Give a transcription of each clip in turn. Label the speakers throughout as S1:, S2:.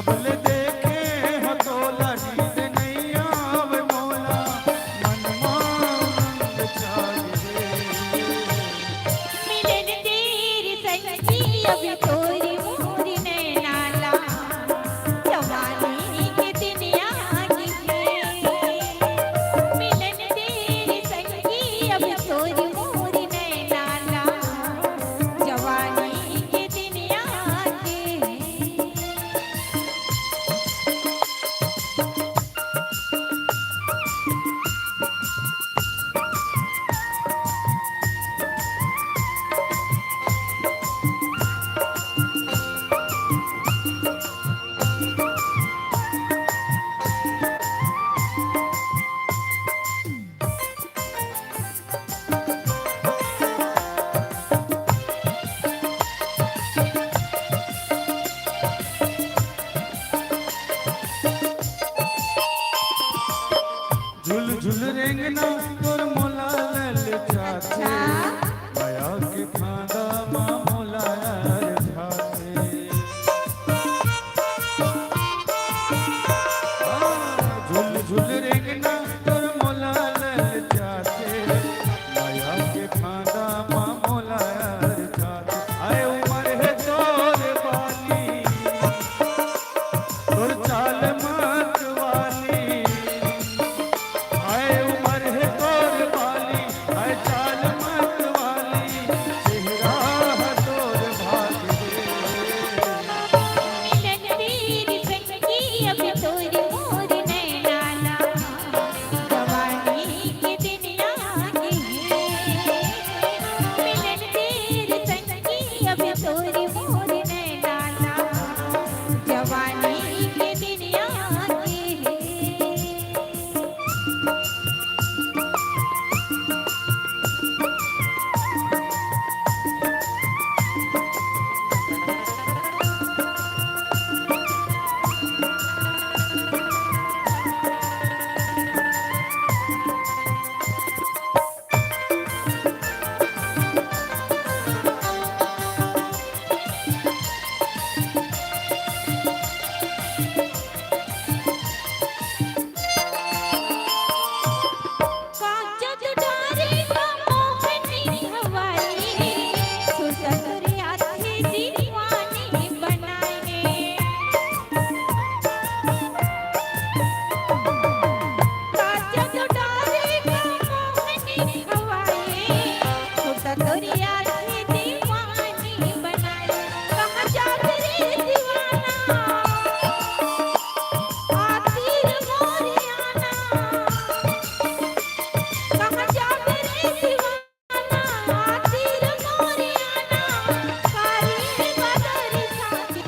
S1: जबले देखे हतोला नींद नहीं आवे मोला मनमा उमंग जागे
S2: मिलन तेरी संगी अभी तोरी मोरी नैना ला जवानी के दिन आगे मिलन तेरी संगी अभी तोरी मोरी नैना ला जवानी के दिन आगे
S1: झुल झुल रेंगना तोर मोला लल जाते माया के खांदा माँ मोला यार जाते झुल झुल रेंगना तोर मोला लल जाते माया के खांदा माँ मोला यार जाते आए उमर है तोर वाली तोर चाल मत वाली आए उमर है तोर वाली आए चाल मत वाली चेहरा है तोर भाग्य
S2: मिलन तेरी संगी अभी तोरी मोरी नैना ला जवानी के दिन आगे मिलन तेरी संगी अभी तोरी मोरी नैना ला जवानी के दिन आगे काजल डारे का मोहनी हवाली सुसुर आँखें दीवानी बनाए काजल डारे का मोहनी हवाली सुसुर आँखें दीवानी बनाए कहाँ जाते रे दीवाना आतिर मोरियाना कहाँ जाते रे दीवाना आतिर मोरियाना काली बदरी साथी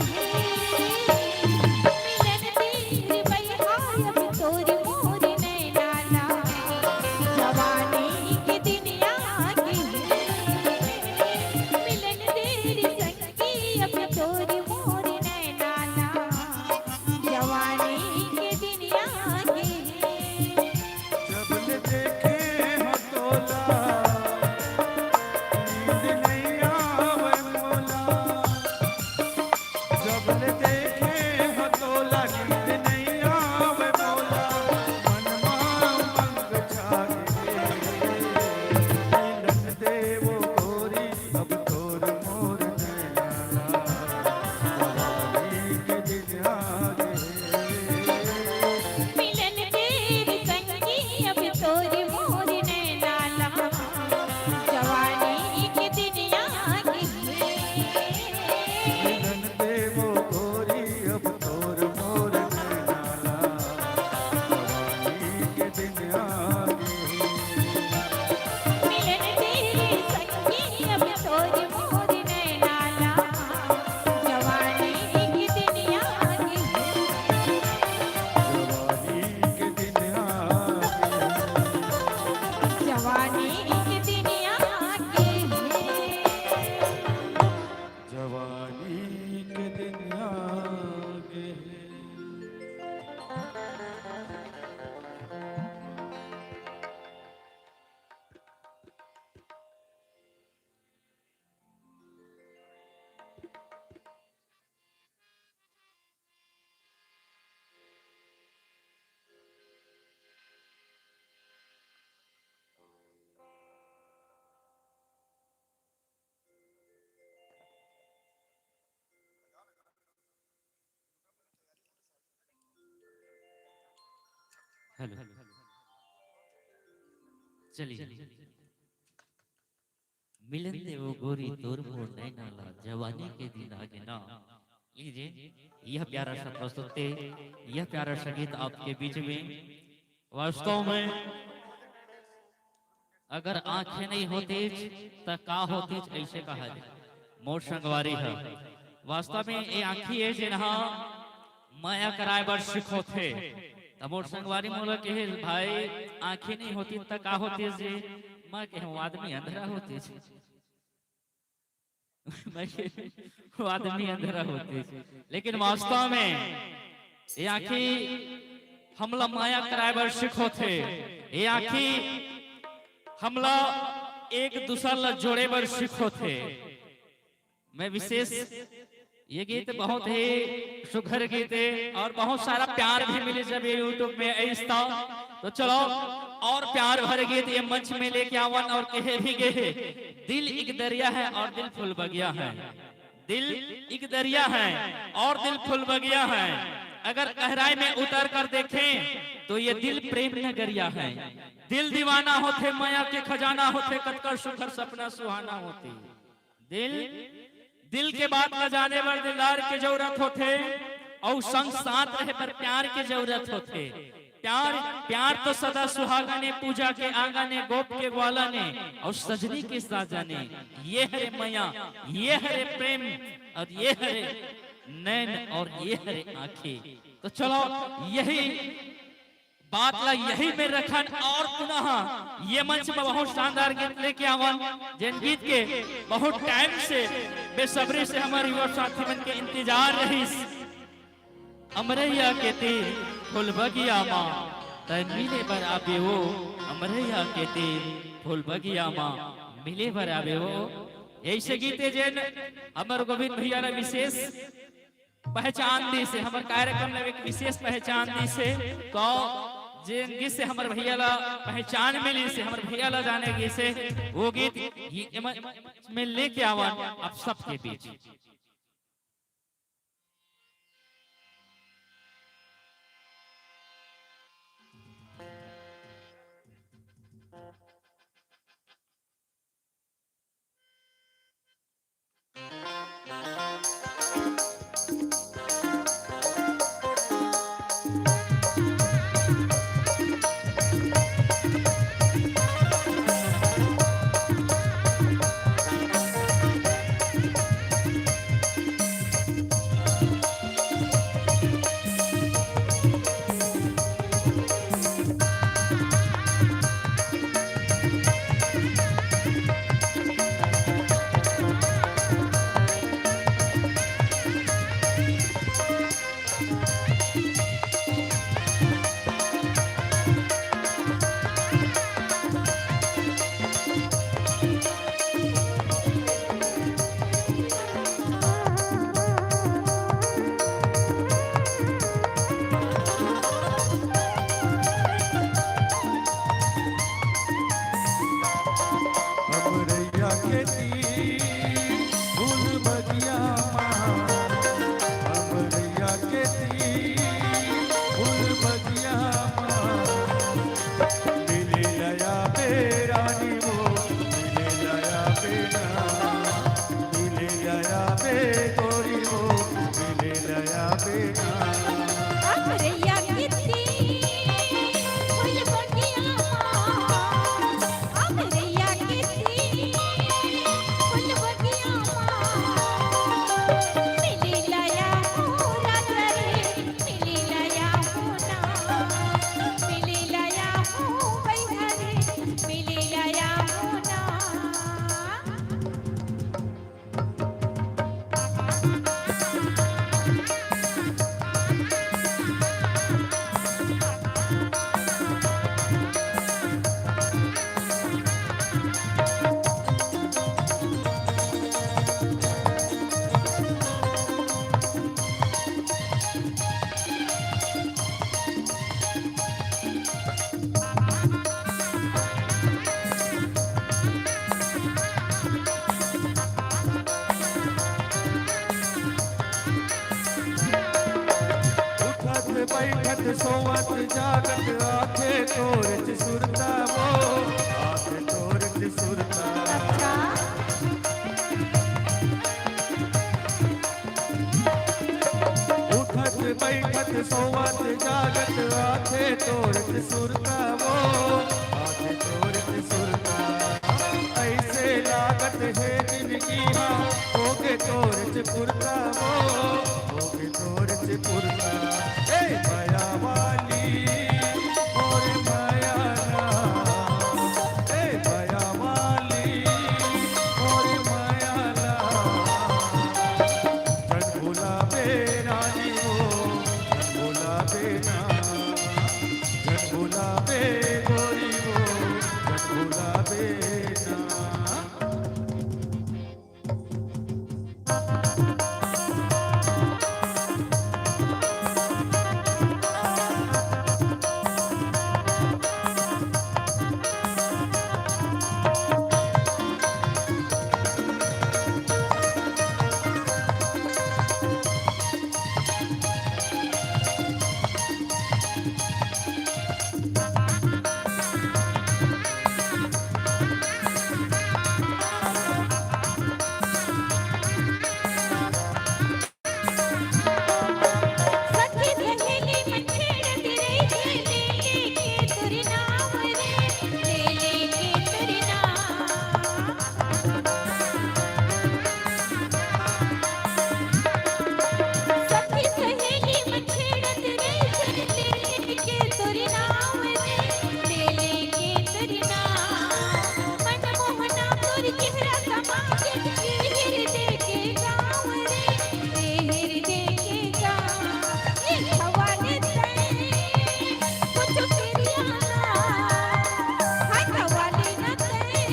S2: मिलन तेरी बहाय अब तोरी मोरी नैना ला जवानी के दिन आगे मिलन तेरी संगी अब तोरी मोरी नैना ला जवानी के दिन आगे
S1: जबले देखे हतोला नींद नहीं आवे मोला जबले देखे हतोला नींद नहीं आवे मोला मनमा उमंग जागे मिलन देवो गोरी अब तोर मोर नैना जवानी के दिन आगे
S2: मिलन तेरी संगी अब तोरी मोरी नैना ला जवानी के दिन आगे
S1: मिलन देवो गोरी अब तोर मोर नैना जवानी के दिन आगे
S2: मिलन तेरी संगी अब तोरी मोरी नैना ला जवानी के दिन आगे
S1: जवानी के दिन आगे
S2: जवानी के दिन आगे
S1: जवानी के दिन आगे
S3: हेलो चलिए मिलन दे वो गोरी तोर मोर नैना ला जवानी के दिन आगे ना। लीजिए यह प्यारा सा प्रस्तुति, यह प्यारा सा गीत आपके बीच में। वास्तव में अगर आंखें नहीं होती तो का होती, ऐसे कहा जाए मोर संगवारी है। वास्तव में ये आंखी है जिन्हा माया कराए बर सिखो थे। तब मोर संगवारी मोला कहे भाई आंखें नहीं होती तो का होती जी। मैं कहे आदमी अंधेरा होती मैं वो आदमी अंधेरा होती। लेकिन वास्तव में ये आंखी हमला माया कराए बर सिखो थे। ये आंखी हमला एक दूसरा ला जोड़े बर सिखो थे। मैं विशेष ये गीत बहुत ही सुघर गीत है और बहुत सारा प्यार भी मिले जब ये यूट्यूब में ऐसा। तो चलो और प्यार भरे गीत ये मंच में लेके आवन और कहे भी गए दिल एक दरिया है और दिल फूल बगिया है। दिल एक दरिया है और दिल फूल बगिया है। अगर गहराई में उतर कर देखें तो ये दिल प्रेम नगरिया है। दिल दीवाना होते माया के खजाना होते कतकर सुखर सपना सुहाना होते। दिल के बात न जाने पर दिलदार की जरूरत होते और संग साथ रहे पर प्यार की जरूरत होते। प्यार तो सदा सुहागा ने पूजा के आंगा ने गोप के ग्वाला ने और सजनी के साजा ने। ये है माया, ये है प्रेम और ये है नैन और ये है आंखें। तो चलो यही बात ला यही में रखन और पुनः ये मंच में बहुत शानदार गीत लेके आवन जिन गीत के बहुत टाइम से बेसब्री से हमारे युवा साथी मन के इंतजार रही। अमरैया के तीर फूल बगिया माँ तय मिले बर आबे वो। अमरैया के तीर फूल बगिया माँ मिले बर आबे वो। ऐसे गीते जिन अमर गोविंद भैया ने विशेष पहचान दी से हमारे कार्यक्रम में एक विशेष पहचान दी से। तो जिन गीत से हमारे भैया ला पहचान मिली से हमारे भैया ला जाने की से वो गीत में लेके आवा आप सबके बीच।
S1: बैठत सोवत जागत आखे तोरच सुरता वो आखे तोरच सुरता
S2: अच्छा
S1: उठत बैठत सोवत जागत आखे तोरच सुरता वो आखे तोरच सुरता ऐसे लागत है जिंदगी हाँ होके तोरच पुरता वो होके तोरच पुरता ए माया वाली और माया ना ए माया वाली और माया ना जन भुलावे रानी वो जन भुलावे ना जन भुलावे गोरी वो जन भुलावे ना
S2: सखी सहेली मन छेड़त रही ले लेके तोरी नाम रे ले लेके तोरी नाम सखी सहेली मन छेड़त रही ले लेके तोरी नाम रे ले लेके तोरी नाम मन मोहना तोरी चेहरा समा के हृदय के गाँव रे हृदय के गाँव ये हवाले तय कुछ किरियाना हाय हवाले न तय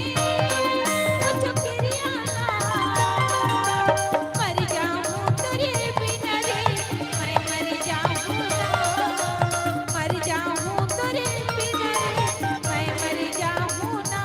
S2: कुछ किरियाना मर जाऊं तेरे बिना रे मैं मर जाऊं ना मर जाऊं तेरे बिना रे मैं मर जाऊं ना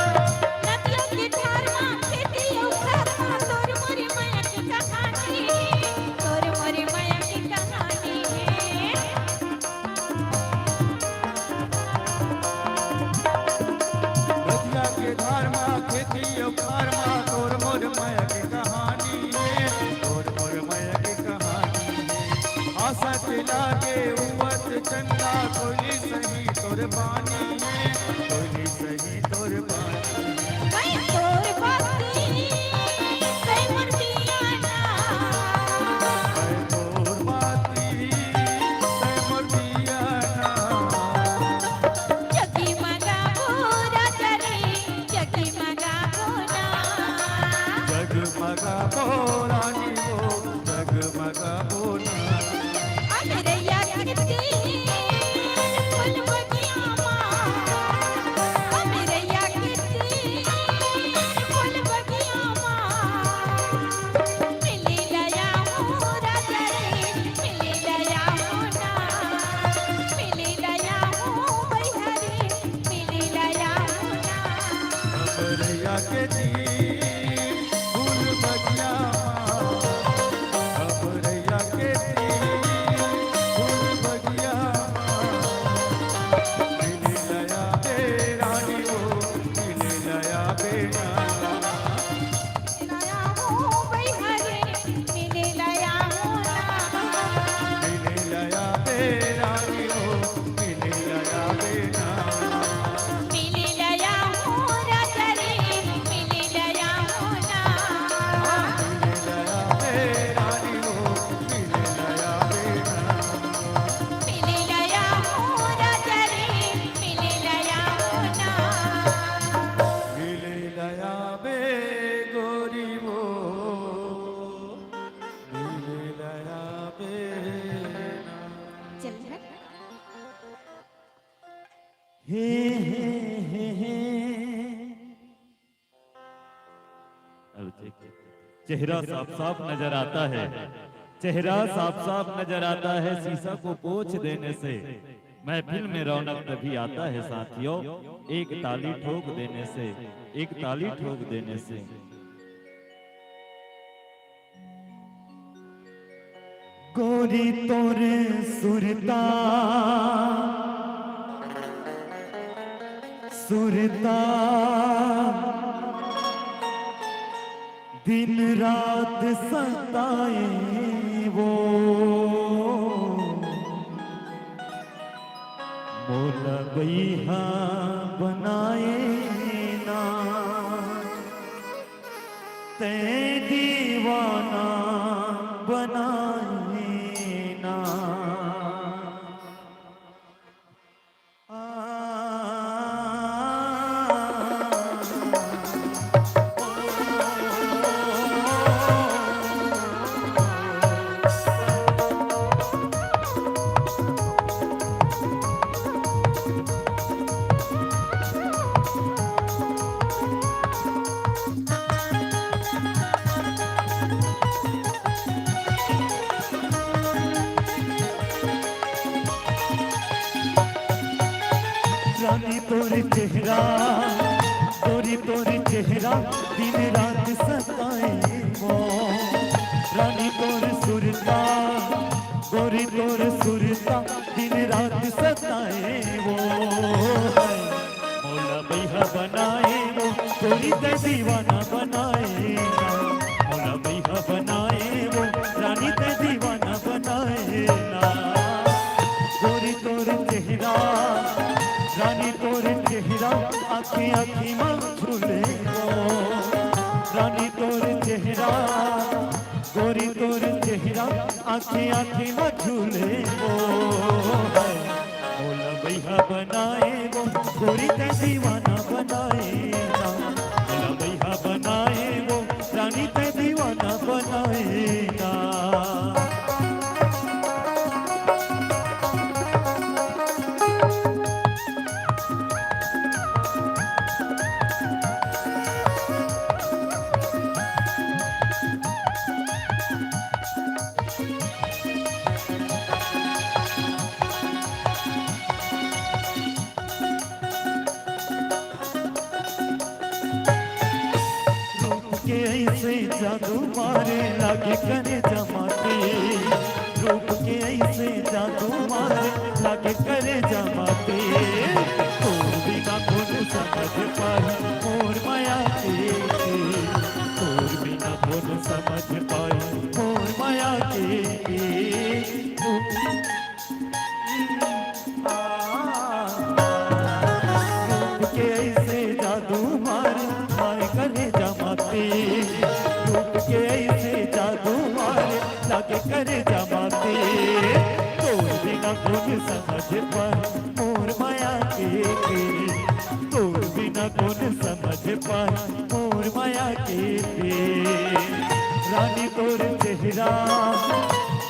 S2: नदिया के धार मां खेती उखर मां तोर मोरे माया की कहानी तोर मोरे माया की कहानी
S1: नदिया के धार माँ खेती अवतार माँ तोर मोर माया की कहानी है तोर मोर माया की कहानी है आसत लागे उवत चंदा कोई सही तोर बानी है कोई सही तोर बानी
S2: मैं तोर बाती सै मरतिया ना
S1: है तोर बाती तै मोर दिया ना
S2: जगी मगा पूरा करे जगी मगा बोना
S1: जगमगा बोरानी वो जगमगा बोला
S2: अमरैया कितनी फूल बगिया मां अमरैया कितनी फूल बगिया मां मिली लया मोरा जरे मिली लया मोना मिली लया मो बहरी मिली लया मोना
S1: अमरैया के दी फूल बगिया अमरैया के दी फूल बगिया मिली लया बे रानी वो मिली लया बेना
S2: लया मो बहरी मिली लया मोना
S1: मिली लया बे रानी वो मिली लया बेना
S2: मिली लया मोरा जरे मिली लया मोना
S1: मिली लया बे रानी वो मिली लया बेना
S2: मिली लया मोरा जरे मिली लया मोना
S1: मिली लया बे गोरी चेहरा साफ साफ नजर आता है, चेहरा साफ साफ नजर आता है, शीशा को पोंछ देने से महफिल में रौनक तभी आता है साथियों, एक ताली ठोक देने से, एक ताली ठोक देने से। गोरी तोरे सुरता सुरता दिन रात सताए वो, मोला बैहा बनाए ना, ते दीवाना बनाए ना। रानी तोरे चेहरा, गोरी तोरे चेहरा दिन रात सताए वो, रानी तोरे सुरता, गोरी तोरे सुरता दिन रात सताए वो, मौला बैहा बनाए वो, गोरी ते दीवाना बनाए ना, मौला बैहा बनाए वो, रानी ते दीवाना बनाए ना। गोरी तोरे चेहरा, रानी तोरे चेहरा आखी आखी में झूले वो, रानी तोरे चेहरा, गोरी तोरे चेहरा आखी आखी में झूले वो, मौला बैहा बनाए वो, गोरी ते दीवाना बनाए ना, मौला बैहा बनाए वो, रानी ते दीवाना बनाए ना। के ऐसे जादू मारे लागे करे जमाते, रूप के ऐसे जादू मारे लागे करे जमाते, तोर बिना कौन समझ पाए मोर माया के, तोर बिना कौन समझ पाए मोर माया के। रूप के ऐसे जादू मारे माए करे जमाते, रूप के ऐसे जादू मारे लागे करे जमाते, तोर बिना कौन समझ पाए मोर माया के, तोर बिना कौन समझ पाए मोर माया के। रानी तोर चेहरा,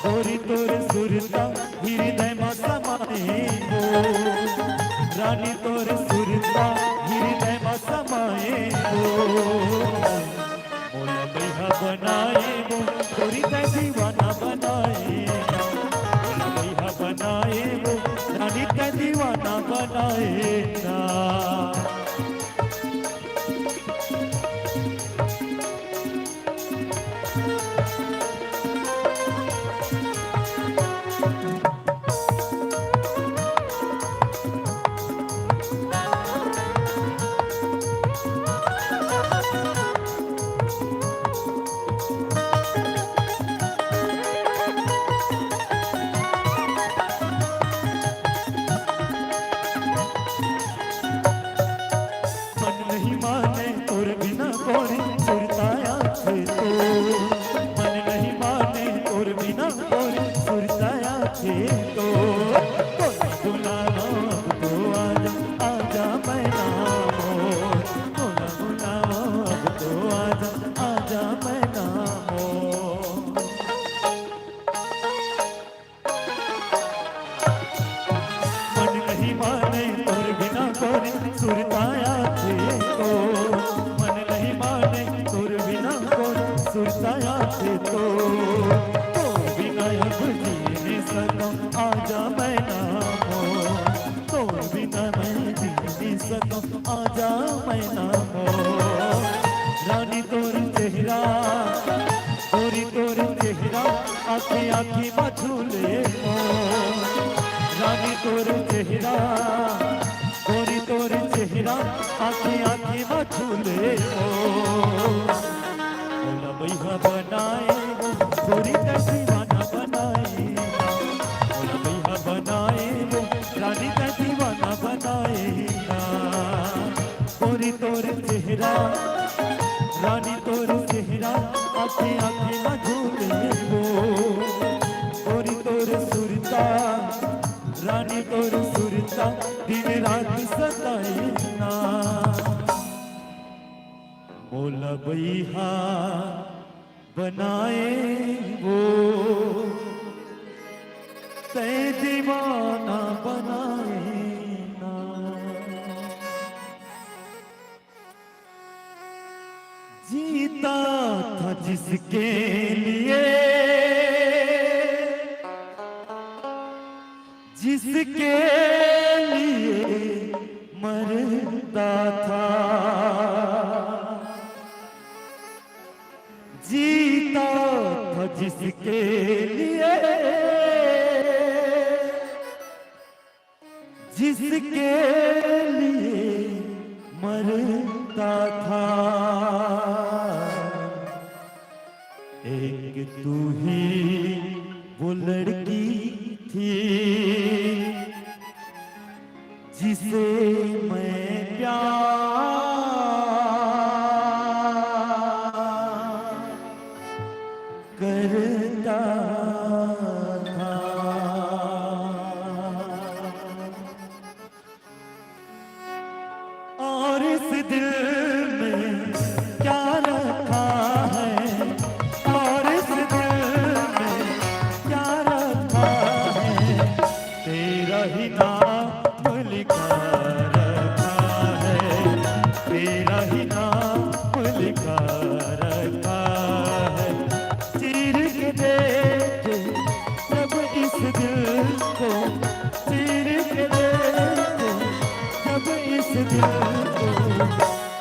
S1: गोरी तोर सुरता हृदय में समाए वो, रानी तोर सुरता हृदय में समाए वो, मौला बैहा बनाए वो, गोरी ते दीवाना बनाए ना, मौला बैहा बनाए वो, रानी ते दीवाना बनाए ना।
S4: सुरताया थे तो बिना अब जी नहीं सकूं आजा मैं नामो तो बिना मैं जी नहीं सकूं आजा मैं नामो रानी तोर चेहरा गोरी तोर चेहरा आखी आखी मछुले मो रानी तोर चेहरा गोरी तोर चेहरा आखी आखी मछुले मो बोला भैया बनाए वो गोरी का दीवाना बनाए बोला भैया बनाए वो रानी का दीवाना बनाए गोरी तोर चेहरा रानी तोर चेहरा आखी आखी मझूले वो गोरी तोर सुरता रानी तोर सुरता दिन रात सताए ना मोला भैया बनाए वो तै दीवाना बनाए ना जीता था जिसके लिए जिसके लिए मरता था जीता था जिसके लिए जिसके लिए मरता था एक तू ही वो लड़की थी जिसे मैं प्यार करता था और इस दिल में क्या रखा है और इस दिल में क्या रखा है तेरा ही नाम लिखा रखा है तेरा ही नाम लिखा रखा है चीर के देखे जब इस दिल को चीर के देखे जब इस दिल को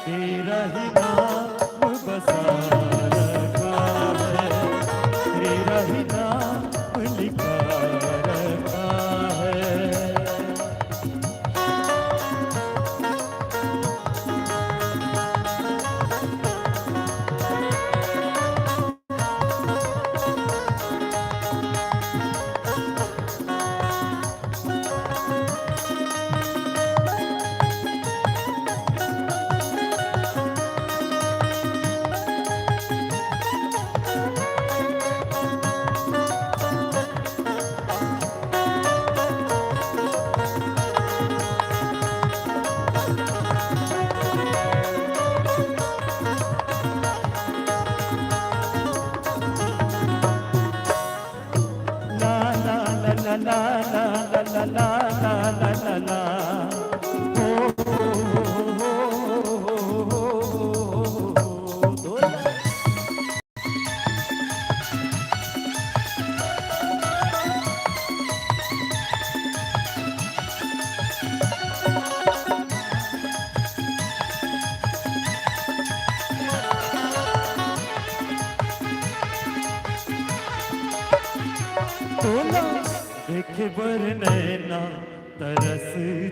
S4: तेरा ही नाम बसा रखा है तेरा ही नाम लिखा रखा है तोला देखे बर नैना तरस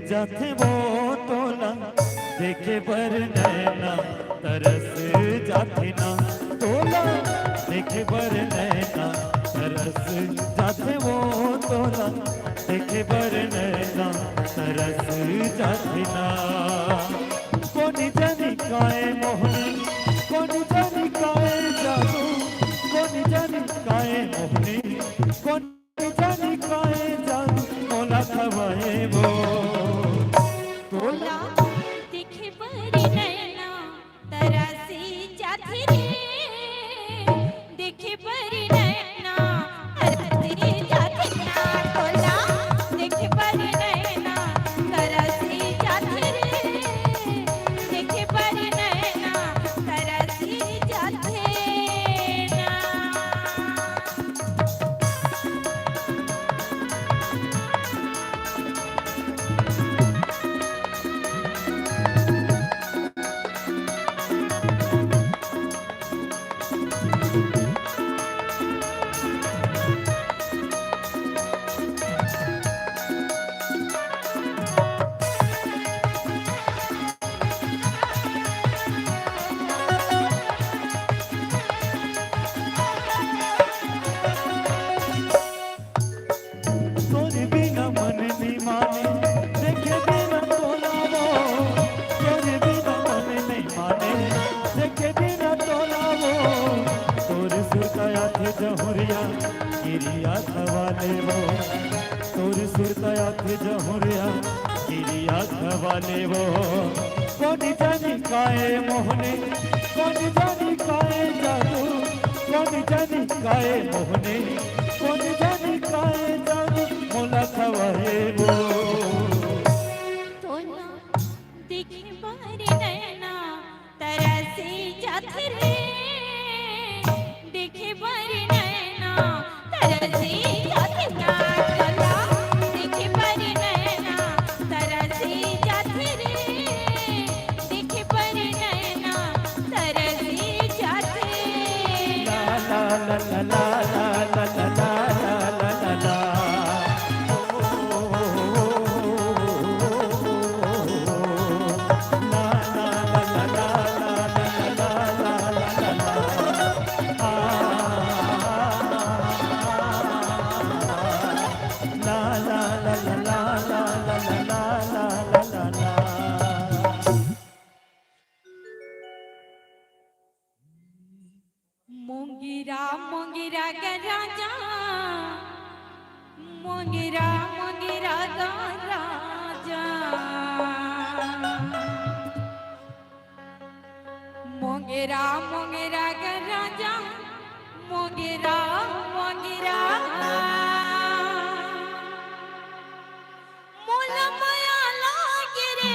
S4: जाते वो तोला देखे बर नैना तरस जाते ना तोला देखे बर नैना तरस जाते वो तोला देखे बर नैना तरस जाते ना कोनी जानी काए मोहनी कोनी जानी काए जादू कोनी जानी काए मोहनी कोनी जानी काए जादू मोला खवाए वो तोला
S2: देखे बरी नैना तरासी जाती रे देखे बरी नैना तरासी जाती ना तोला देखे बरी नैना तरासी जाती रे देखे बरी नैना तरासी
S4: जहुरिया गिरिया खवाले वो तोर सुरतया थे जहुरिया गिरिया खवाले वो कौन जानी काए मोहने कौन जानी काए जादू कौन जानी काए मोहने कौन जानी काए जादू मोला खवाए वो
S2: तोला दिखे बारी नैना तरसे जाते रे दिखे बारी नैना तरसे जाते ना तोला दिखे बारी नैना तरसे जाते रे दिखे बारी नैना तरसे जाते
S4: ला ला ला ला ला ला ला ला ला ला ला
S2: मोंगिरा मोंगिरा का राजा मोंगिरा मोंगिरा का राजा मोंगिरा मोंगिरा का राजा मोंगिरा मोंगिरा मोला माया लागे रे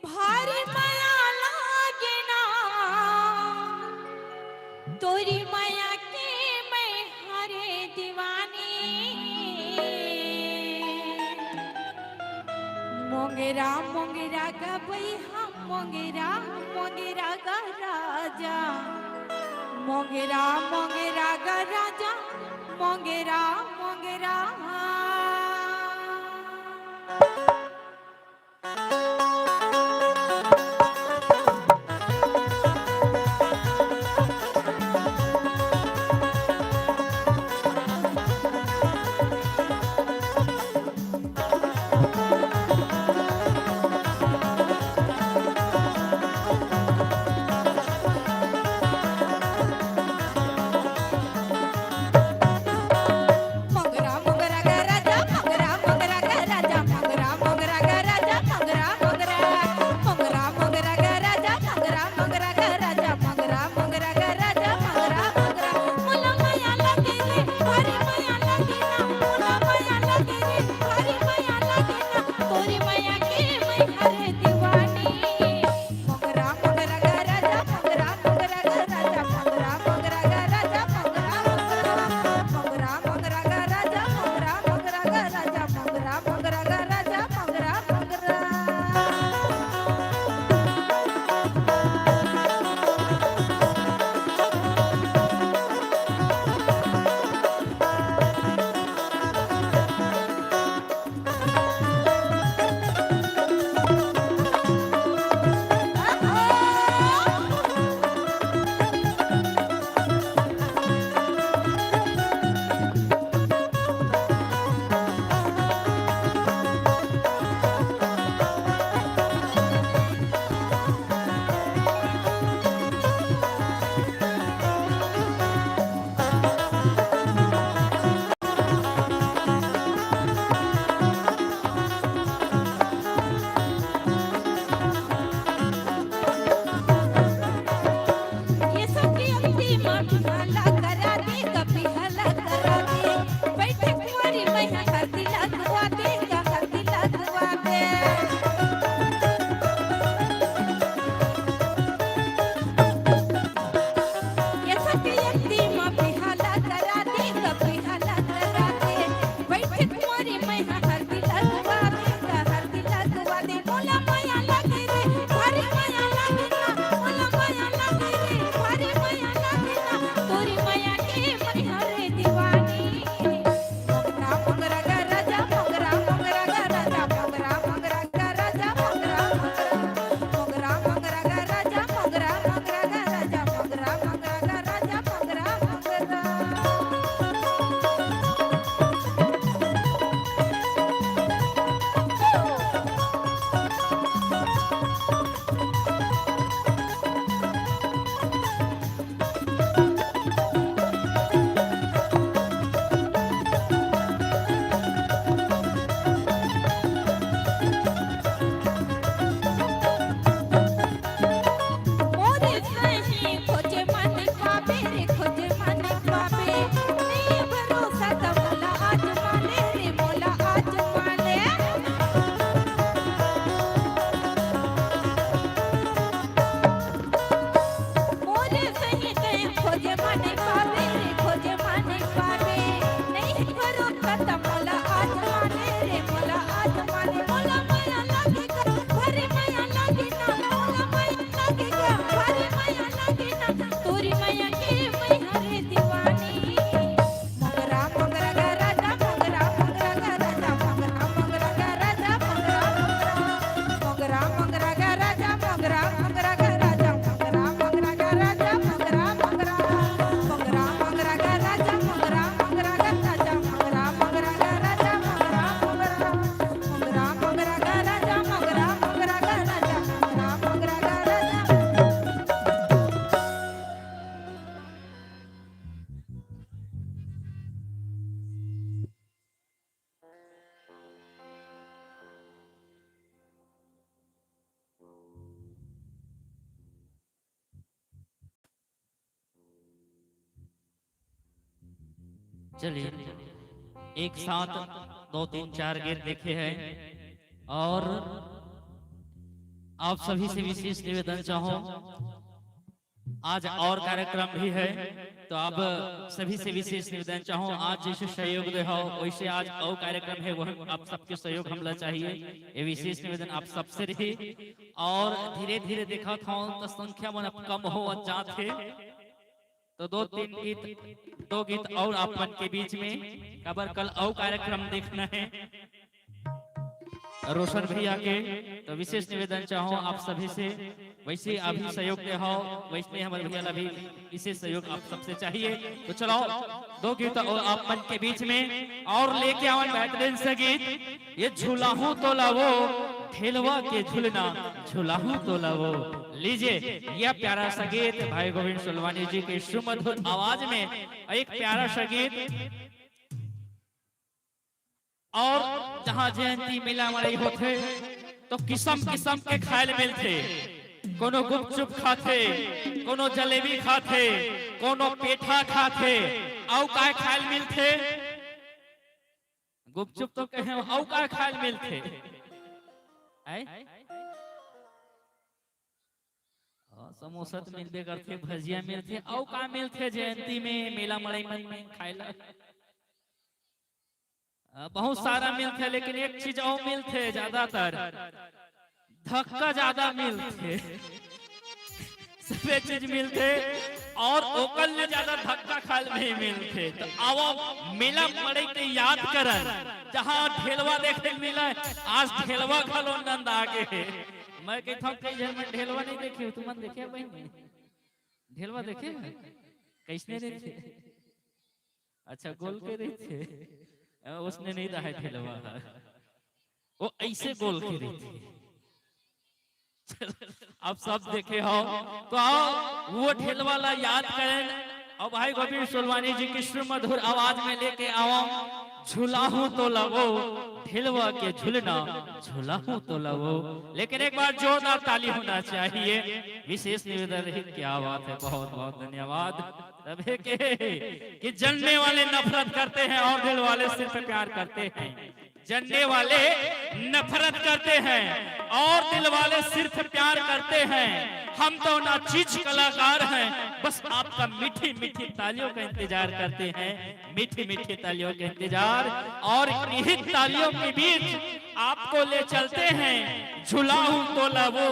S2: भारी माया लागे ना तोरी माया के मैं हरे दीवानी मोंगेरा मोंगेरा का भाई हम मोंगेरा मोंगेरा का राजा मोंगेरा मोंगेरा का राजा मोंगेरा मोंगेरा मोंगरा मोंगरा का खोजे माने पावे रे खोजे माने पावे नहीं करो कत मोला आज माने रे मोला आज माने मोला माया लागे का भरे माया लागे ना मोला माया लागे का भरे माया लागे ना तोरी माया के मैं हरे दीवानी मगरा मगरा गा राजा मगरा मगरा गा राजा मगरा मगरा गा राजा मगरा मगरा गा राजा मगरा मगरा गा राजा मगरा मगरा गा राजा मगरा मगरा मगरा मगरा गा राजा मगरा मगरा गा राजा मगरा मगरा गा राजा मगरा मगरा मगरा मगरा गा राजा मगरा मगरा गा राजा मगरा मगरा गा राजा
S3: चलिए एक साथ 2 3 4 गीत देखे हैं और आप सभी से विशेष निवेदन चाहूं आज और कार्यक्रम भी है तो आप सभी से विशेष निवेदन चाहूं आज जैसे सहयोग दे हो वैसे आज और कार्यक्रम है वह आप सबके सहयोग हमला चाहिए ये विशेष निवेदन आप सबसे रही और धीरे धीरे देखा था तो संख्या मन कम हो जात है तो 2 3 गीत 2 गीत और अपन के बीच में खबर कल और कार्यक्रम देखना है रोशन भैया के तो विशेष निवेदन चाहो आप सभी से वैसे अभी सहयोग दे हो वैसे हमारे भैया भी विशेष सहयोग आप सबसे चाहिए तो चलो 2 गीत और अपन के बीच में और लेके आवन बेहतरीन से गीत ये झूलाहू तो लावो ठेलवा के झूलना झूलाहू तो लावो लीजिए यह प्यारा सा गीत भाई गोविंद सुलवानी जी के सुमधुर आवाज में एक प्यारा सा गीत और जहाँ जयंती मेला मड़ई होते तो किस्म किस्म के खायल मिलते कोनो गुपचुप खाते कोनो जलेबी खाते कोनो पेठा खाते औ काय खायल मिलते गुपचुप तो कहे औ काय खायल मिलते समोसा तो मिलते करते भजिया मिलते औ का मिलते जयंती में मेला मड़ई में खायला बहुत सारा मिलते लेकिन एक चीज और मिलते ज्यादातर धक्का ज्यादा मिलते सभी चीज मिलते और ओकल ने ज्यादा धक्का खाल नहीं मिलते तो आओ मेला मड़ई के याद करन जहाँ ढेलवा देखे मिला आज ढेलवा खालो नंद आगे मैं कहता हूँ कई जन में ढेलवा नहीं देखे तुम देखे बहन ढेलवा देखे कैसने देखे अच्छा गोल के देखे उसने नहीं रहा ठेलवा वो ऐसे गोल की रही थी आप सब देखे हो तो आओ वो ठेलवाला याद करें और भाई गोविंद सुलवानी जी की सुमधुर आवाज में लेके आओ झूलाहू तो लगो ठेलवा के झूलना झूलाहू तो लगो लेकिन एक बार जोरदार ताली होना चाहिए विशेष निवेदन रही क्या बात है बहुत बहुत धन्यवाद तभी के कि जनने वाले नफरत करते हैं और दिल वाले सिर्फ प्यार करते हैं जनने वाले नफरत करते हैं और दिल वाले सिर्फ प्यार करते हैं हम तो ना चीज कलाकार हैं बस आपका मीठी मीठी तालियों का इंतजार करते हैं मीठी मीठी तालियों का इंतजार और इन्हीं तालियों के बीच आपको ले चलते हैं झूलाहू तो लवो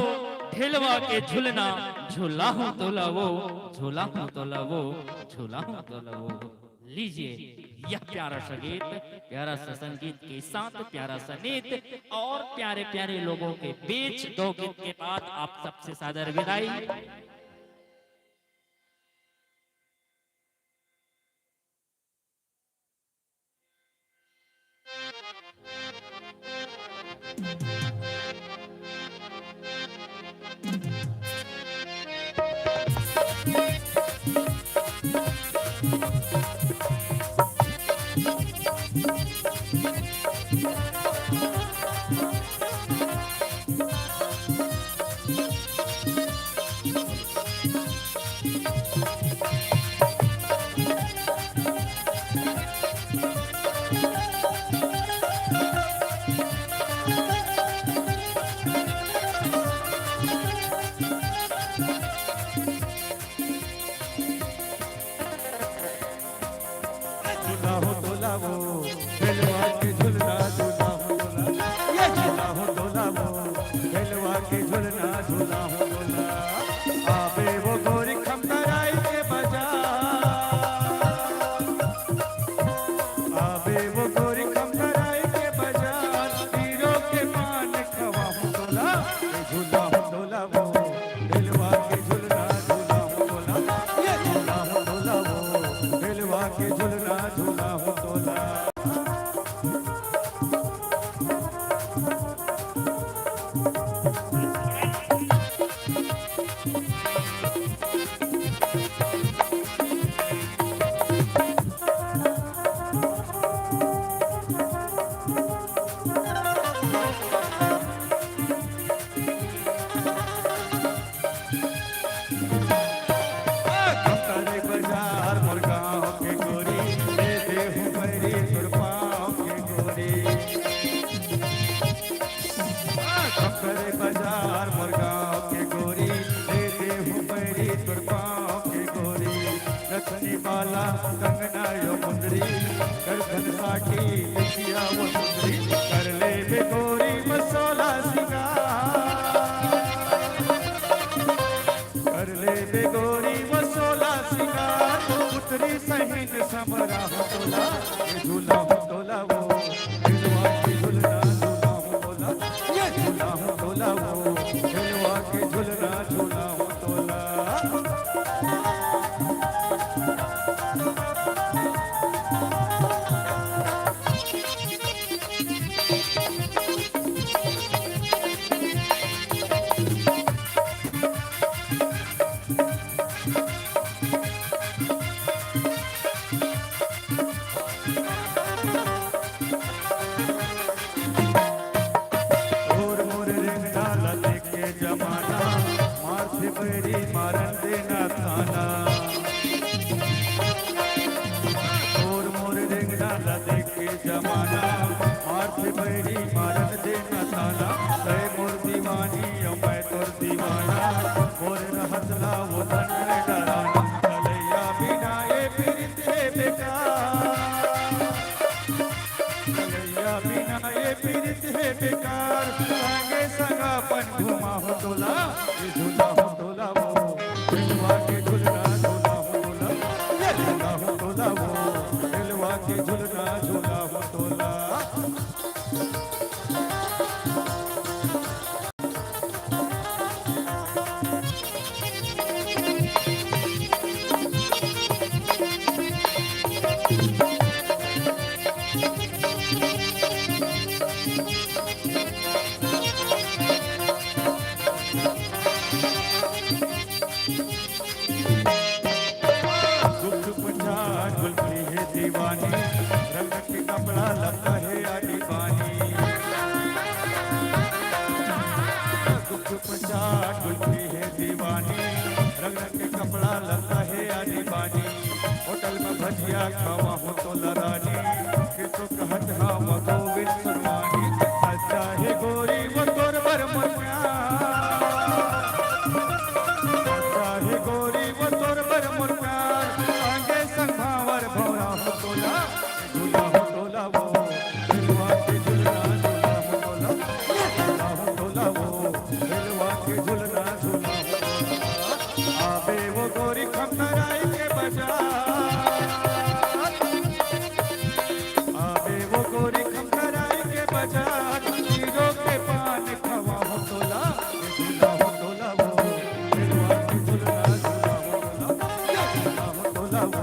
S3: ढिलवा के झूलना झूलाहू तो लवो झूलाहू तो लवो झूलाहू तो लवो लीजिए यह प्यारा सा गीत प्यारा सा संगीत के साथ प्यारा सा नृत्य और प्यारे प्यारे लोगों के बीच 2 गीत के बाद आप सबसे सादर विदाई
S1: झूला हो डोला वो खेलवा के झूलना झूला हो डोला, ये झूला हो डोला वो खेलवा के झूलना झूला हो डोला। आवे वो गोरी खमतराई के बाजार, आवे वो गोरी खमतराई के बाजार, हीरो के पान खवा हो डोला, ये झूला हो डोला वो खेलवा के झूलना झूला हो डोला, ये झूला हो डोला वो खेलवा के झूलना झूला हो डोला। खमतरे बाजार मोर गाँव के गोरी, दे देहु बैरी तोर पाँव के गोरी। खमतरे बाजार मोर गाँव के गोरी, दे देहु बैरी तोर पाँव के गोरी। रखनी बाला कंगना यो मुंदरी, करधन साठी लिखिया वो मुंदरी, कर ले बे गोरी मसोला सिंगार, कर ले बे गोरी मसोला सिंगार। उतरी सहीन समरा हो डोला, ये झूला हो डोला वो खेलवा के झूलना झूला हो डोला, ये झूला हो डोला वो खेलवा के झूलना झूला हो डोला। और मोर रिंग डाला देखे जमाना, मार से बैरी मारन देना थाना। और मोर रिंग डाला देखे जमाना, मार से बैरी मारन देना थाना। तय मोर दीवानी ओ मैं तोर दीवाना, मोर रहसला वो धन डराना। कलैया बिना ये प्रीत है बेकार, कलैया बिना ये प्रीत है बेकार। संगे संगापन घुमा हो डोला, ये झूला हो डोला वो खेलवा के झूलना झूला हो डोला, ये झूला हो डोला वो खेलवा के झूलना झूला हो डोला। गुप्त पंजा झुलती है दीवानी, रंग के कपड़ा लगता है आदि पानी। गुप्त पंजा झुलती है दीवानी, रंग के कपड़ा लगता है आदि पानी। होटल में भजिया खावा हो तो लरानी, कि तो कहत हाँ वो गोविंद सुरवानी। अच्छा है गोरी वो तोर बर मुनिया, चाहे गोरी वो तोर बर मोर प्यार। आगे संभावर भौरा हो डोला, झूला हो डोला वो खेलवा के झूलना झूला हो डोला, झूला हो डोला वो खेलवा के झूलना झूला हो डोला। आवे वो गोरी खमतराई के बाजार, आवे वो गोरी खमतराई के बाजार। हीरो के पान खवा हो डोला, झूला हो डोला वो खेलवा के झूलना झूला हो डोला, ये झूला हो डोला वो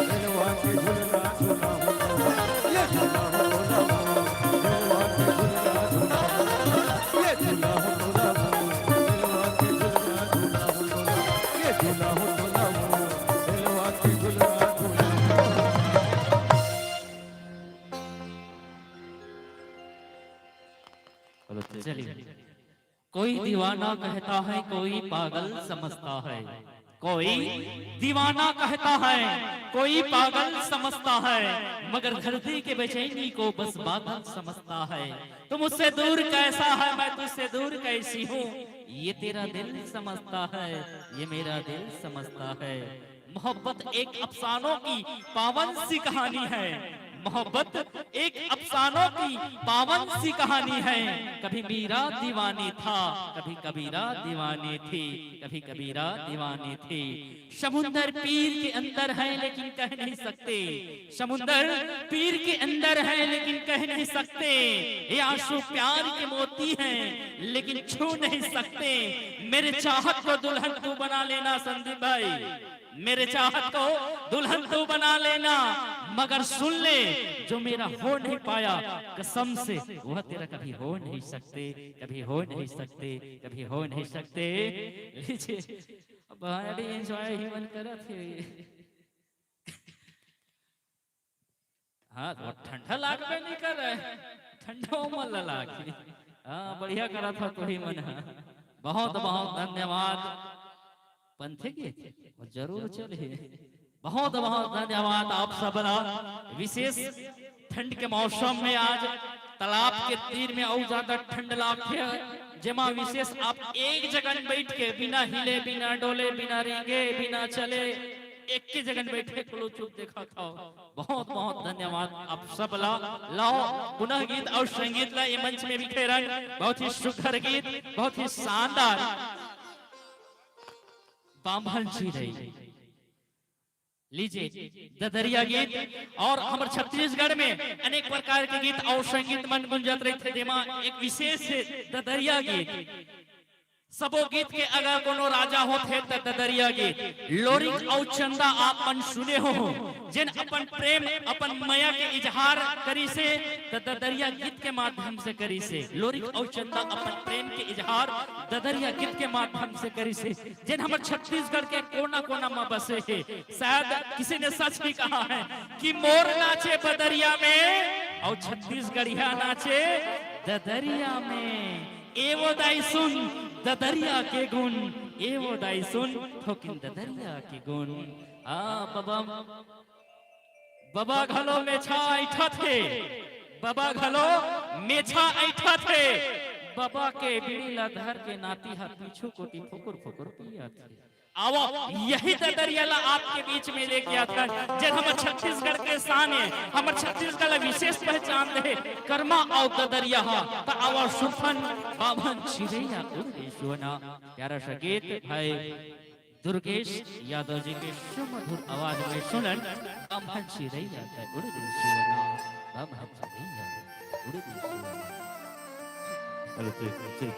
S1: खेलवा के झूलना झूला हो डोला, ये झूला हो डोला वो खेलवा के झूलना झूला हो डोला, ये झूला हो डोला वो खेलवा के झूलना झूला हो डोला, ये झूला हो डोला वो खेलवा के झूलना झूला हो डोला।
S3: चलिए, कोई दीवाना कहता है, कोई पागल समझता है। कोई दीवाना कहता है, कोई पागल समझता है, मगर धरती के बेचैनी को बस बादल समझता है। तुम मुझसे दूर कैसा है, मैं तुझसे दूर कैसी हूँ, ये तेरा दिल समझता है, ये मेरा दिल समझता है। मोहब्बत एक अफसानों की पावन सी कहानी है। मोहब्बत एक अफसानों की पावन सी कहानी है। कभी मीरा दीवानी था, कभी कबीरा दीवानी थी, कभी कबीरा दीवानी थी। समुंदर पीर के अंदर है लेकिन कह नहीं सकते, समुंदर पीर के अंदर है लेकिन कह नहीं सकते। ये आंसू प्यार के मोती हैं लेकिन छू नहीं सकते। मेरे चाहत को दुल्हन तू बना लेना संदीप भाई, मेरे चाहत को दुल्हन तू बना लेना, मगर सुन ले जो मेरा हो नहीं पाया कसम से वह तेरा कभी हो नहीं सकते, कभी हो नहीं सकते, कभी हो नहीं सकते। लीजिए बड़ी एंजॉय ही मन करा थे। हाँ तो ठंडा लागबे नहीं कर रहे, ठंडा मन लागे। हाँ बढ़िया करा था तो ही मन। बहुत बहुत धन्यवाद पंथे के जरूर चले। बहुत बहुत धन्यवाद आप सबला। विशेष ठंड के मौसम में आज तालाब के तीर में और ज्यादा ठंड लागते, जेमा विशेष आप एक जगह बैठ के बिना हिले, बिना डोले, बिना रेंगे, बिना चले एक के जगह बैठे खुलो चुप देखा था। बहुत बहुत धन्यवाद आप सबला। लाओ पुनः गीत और संगीत ला ये मंच में बिखेरन। बहुत ही सुखर गीत, बहुत ही शानदार बामन जी रही। लीजिए ददरिया गीत और हमारे छत्तीसगढ़ में अनेक प्रकार के गीत और संगीत मन गुंजत रहे थे, जेमा एक विशेष ददरिया गीत। सबो गीत के अगर कोनो राजा होते तो ददरिया गीत। लोरिक और चंदा आप मन सुने हो जिन अपन प्रेम अपन माया के इजहार करी से ददरिया गीत के माध्यम से करी से। लोरिक और चंदा अपन प्रेम के इजहार ददरिया गीत के माध्यम से करी से, जिन हमारे छत्तीसगढ़ के कोना कोना में बसे है। शायद किसी ने सच भी कहा है कि मोर नाचे बदरिया में और छत्तीसगढ़िया नाचे ददरिया में। एवो दाई सुन ददरिया के गुण, एवो दाई सुन ठोकिन ददरिया के गुण। बाबा बाबा घलो मेछा ऐठा थे, बाबा घलो मेछा ऐठा थे। बाबा के बीड़ी ला धर के नाती हाथ पीछू कोटी फुकुर फुकुर पिया थे। आओ यही ददरिया ला आपके बीच में लेके आता जब हम छत्तीसगढ़ के शान है, हमारे छत्तीसगढ़ विशेष पहचान है कर्मा और ददरिया तो आवा सुफन बाभन चिड़ैया उड़े सोना। प्यारा सा गीत भाई दुर्गेश यादव जी के सुमधुर आवाज में सुनन। बाभन चिड़ैया उड़े सोना, बाभन चिड़ैया उड़े सोना। अरे ठीक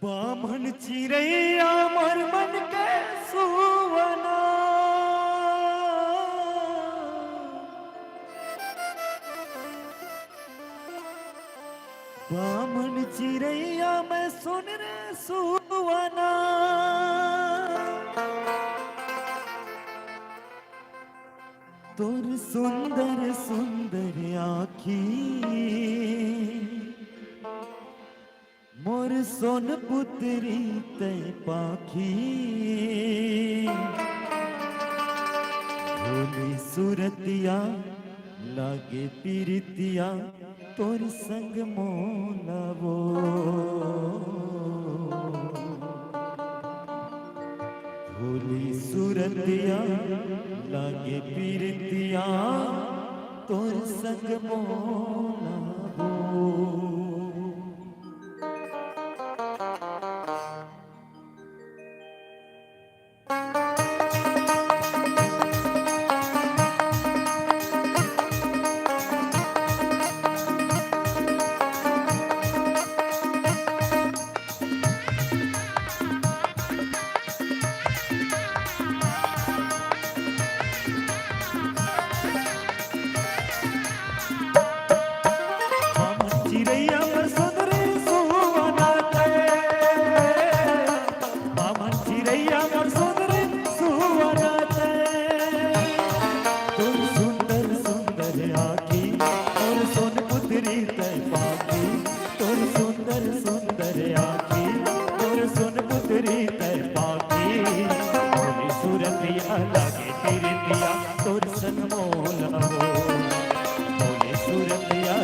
S4: बामन चिड़ैया मोर मन के सुवना, बामन चिड़ैया मैं सुन रे सुवना। तोर सुंदर सुंदर आँखी मोर सोन पुत्री तय पाखी। भोली सूरतिया लागे पीरितिया तोर संग मोलावो। भोली सूरतिया लागे पीरितिया तोर संग मोलावो। तोर सन मोला हो, बोले सूरतिया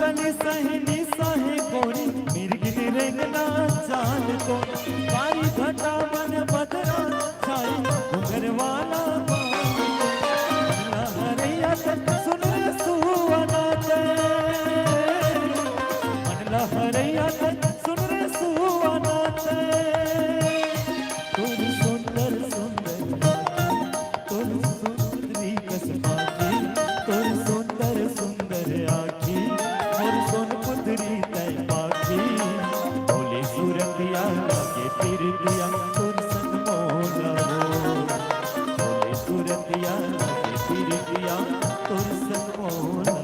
S4: कली सहनी साहे गोरी मिर्गिन रेंगना चाल को बारी घटा मन बदरा छाई घुंघर वाला लहरिया तक सुन रे सुवना ते मन लहरिया तक सुन रे सुवना ते तुम सुंदर सुंदर तुम सुंदरी कसमाती तुम सुंदर सुंदर आखी मोर सोन पुतरी तय पाखी बोले सूरतिया लागे फिर दिया तुर संग मोला बोले सूरतिया लागे फिर दिया तुर संग मोला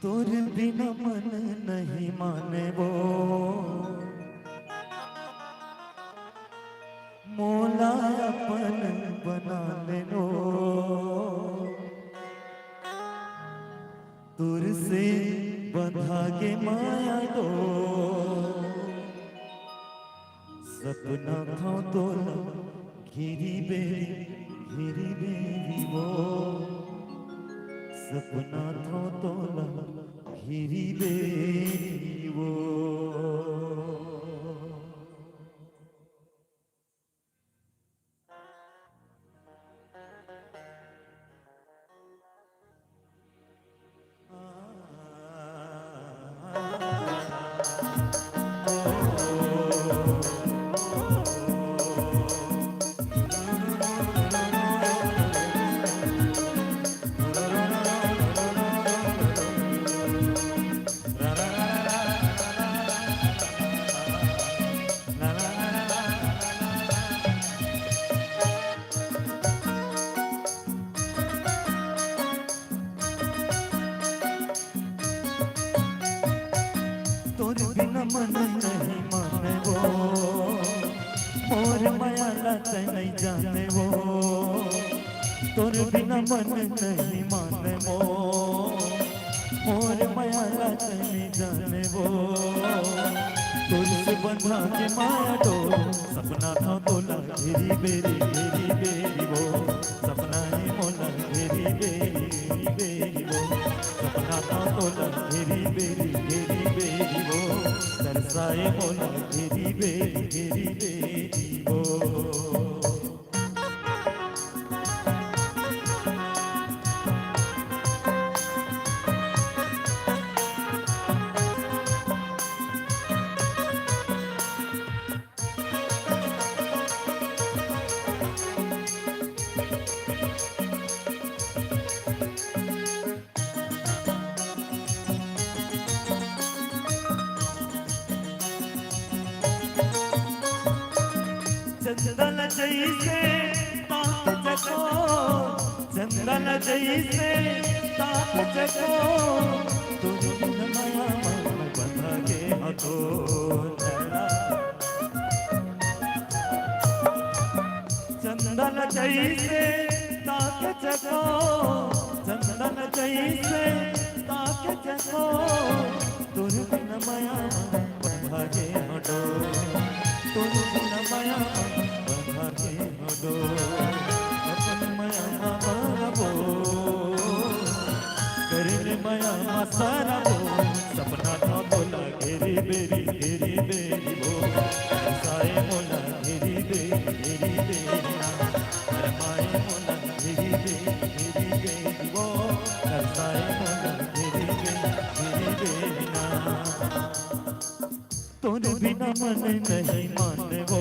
S4: तोर बिना मन नहीं माने वो मोला अपन बना लेनो तुर से बंधा के माया दो सपना था तो घिरी बेरी वो सपना था तो घिरी बेरी वो मन नहीं माने वो मोर माया लत नहीं जाने वो तोर बिना मन नहीं माने वो मोर माया लत नहीं जाने वो तुर से बंधा के माया दो सपना था तोला घेरी बेरी वो सपना ही मोला घेरी बेरी वो सपना था तोला घेरी बेरी वो तरसाए मोला घेरी बेरी बेरी वो चंदन जैसे ताक जको चंदन जैसे ताक जको तुम माया मन बंधा के हतो चंदन जैसे ताक जको चंदन जैसे ताक जको तुम माया मन बंधा के हतो तुम माया बंधा के हटो अपन माया मारबो करने माया मारबो सपना था बोला घेरी बेरी वो साए मोला घेरी बेरी माए मोला घेरी बेरी वो साए मोला घेरी बेरी तोरे बिना मन नहीं माने वो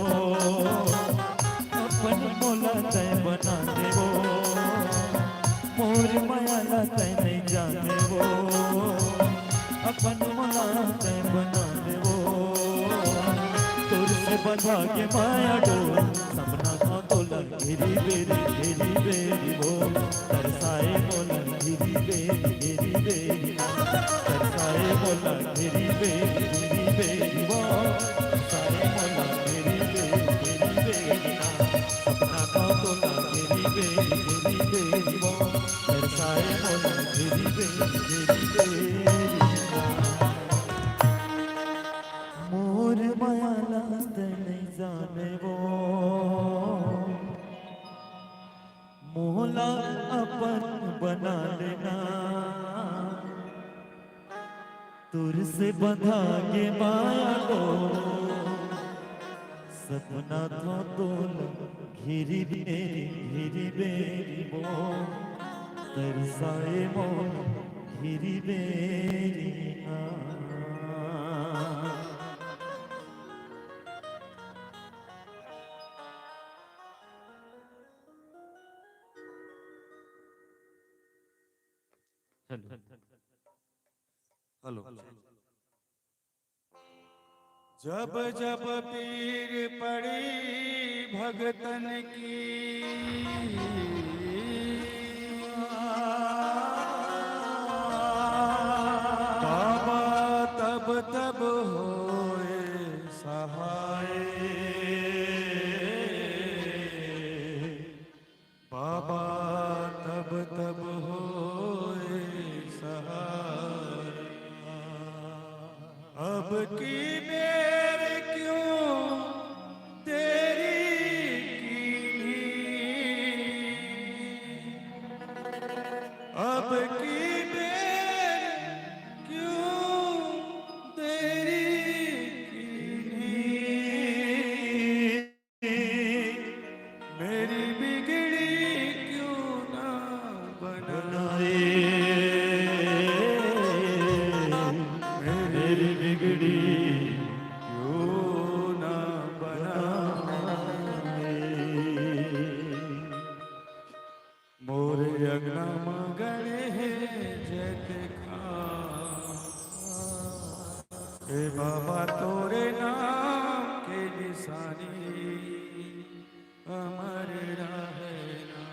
S4: अपन मोला तय बना दे वो मोर माया तय नहीं जाने वो अपन मोला तय बना दे वो तुर से बंधा के माया डोर सपना था तोला घेरी बेरी वो तरसाए मोला घेरी बेरी तरसाए मोला घेरी बेरी वो साए मोला घेरी बेरी सपना का तोला घेरी बेरी वो तरसाए मोला घेरी बेरी मोर माया लात नहीं जाने वो मोला अपन बना लेना तुर से बंधा के माया को सपना था तोला घिरी बेरी वो तरसाए मोला घिरी बेरी
S1: हेलो जब जब पीर पड़ी भगतन की बाबा तब तब होए सहाय बाबा तब तब होए सहाय अब की बेर क्यों तेरी अब की बेर क्यों तेरी मेरी बिगड़ी क्यों ना बनाए मेरी बिगड़ी क्यों ना बनाए मोरे अगना मगड़े जैते खा ए बाबा तोरे नाम के निशानी अमर रहे ना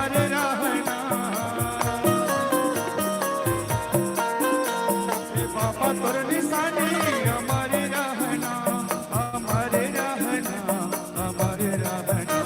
S1: हमारे रहना बाबा तोर निशानी हमारे रहना हमारे रहना हमारे रहना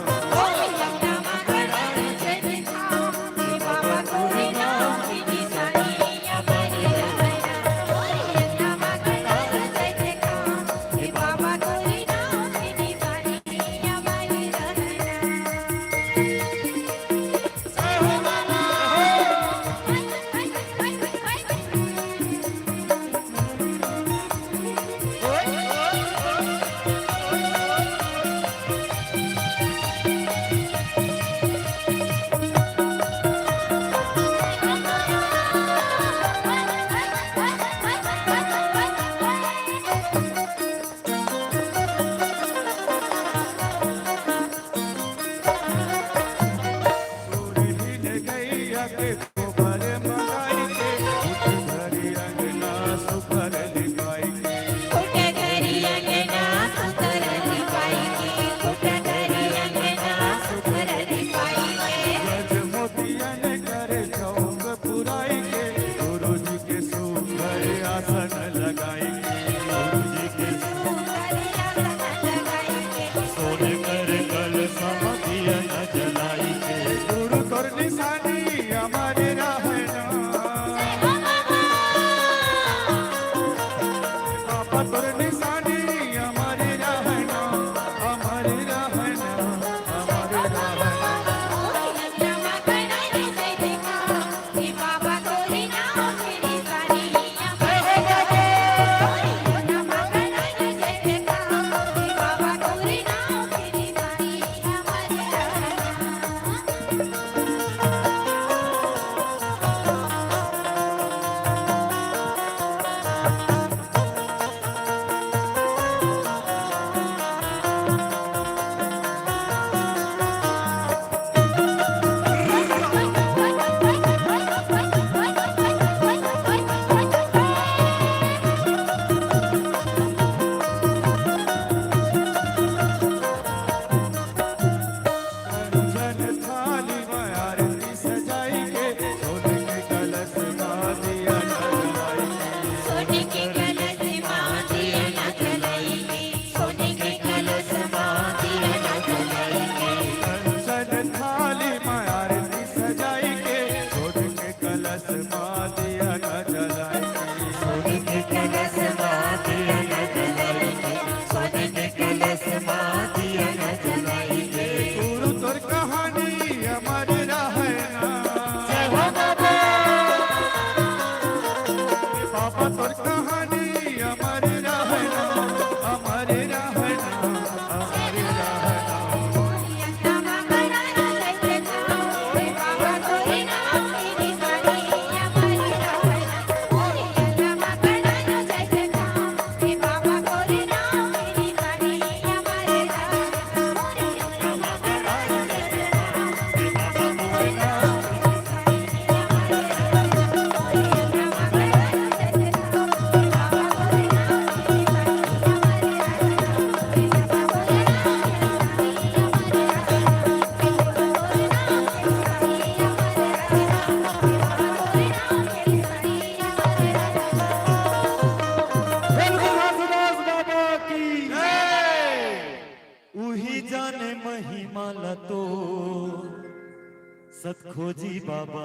S4: सतखोजी बाबा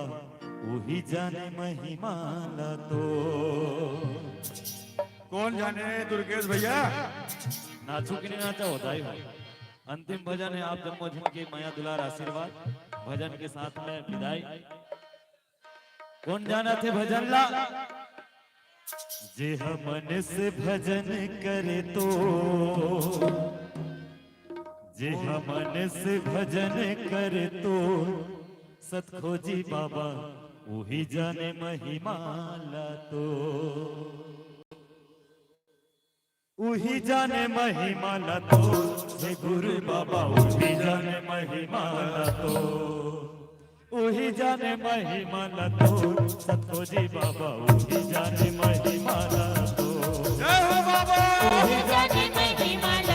S4: वही जाने महिमाला तो
S1: कौन जाने दुर्गेश भैया
S4: नाचू कि नहीं नाचा होता ही भाई। अंतिम भजन है आप जम्मो झुमके माया दुलार आशीर्वाद भजन के साथ में विदाई। कौन जाना थे भजन ला जे मन से भजन करे तो जे मन से भजन करे तो सतखोजी बाबा वही जाने महिमाला तो वही जाने महिमाला तो हे गुरु बाबा वही जाने महिमाला तो वही जाने महिमाला तो सतखोजी बाबा वही जाने महिमाला तो
S1: जय हो बाबा
S2: वही जाने महिमाला